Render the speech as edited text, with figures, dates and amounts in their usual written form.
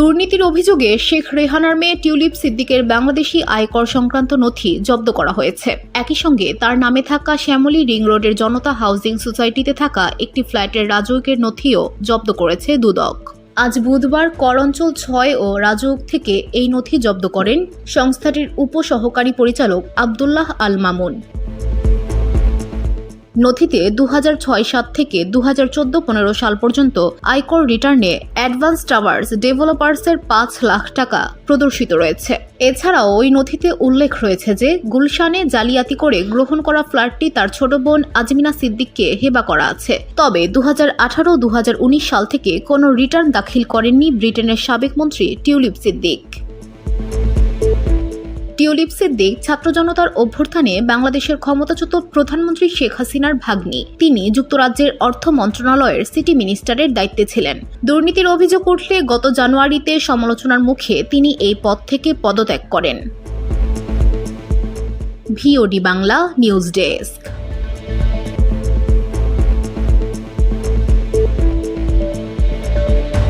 দুর্নীতির অভিযোগে শেখ রেহানার মেয়ে টিউলিপ সিদ্দিকের বাংলাদেশি আয়কর সংক্রান্ত নথি জব্দ করা হয়েছে। একই সঙ্গে তার নামে থাকা শ্যামলী রিং রোডের জনতা হাউজিং সোসাইটিতে থাকা একটি ফ্ল্যাটের রাজউকের নথিও জব্দ করেছে দুদক। আজ বুধবার করঞ্চল ৬ ও রাজউক থেকে এই নথি জব্দ করেন সংস্থাটির উপসহকারী পরিচালক আব্দুল্লাহ আল মামুন। নথিতে 2006-07 থেকে 2014-15 সাল পর্যন্ত আয়কর রিটার্নে অ্যাডভান্স টাওয়ার্স ডেভেলপার্সের 5 লাখ টাকা প্রদর্শিত রয়েছে। এছাড়াও ওই নথিতে উল্লেখ রয়েছে যে গুলশানে জালিয়াতি করে গ্রহণ করা ফ্ল্যাটটি তার ছোট বোন আজমিনা সিদ্দিককে হেবা করা আছে। তবে 2018-2019 সাল থেকে কোনো রিটার্ন দাখিল করেননি ব্রিটেনের সাবেক মন্ত্রী টিউলিপ সিদ্দিক। টিউলিপ সিদ্দিক ছাত্র জনতার অভ্যুত্থানে বাংলাদেশের ক্ষমতাচ্যুত প্রধানমন্ত্রী শেখ হাসিনার ভাগ্নি। তিনি যুক্তরাজ্যের অর্থ মন্ত্রণালয়ের সিটি মিনিস্টারের দায়িত্বে ছিলেন। দুর্নীতির অভিযোগ উঠলে গত জানুয়ারিতে সমালোচনার মুখে তিনি এই পদ থেকে পদত্যাগ করেন। VOD Bangla news desk.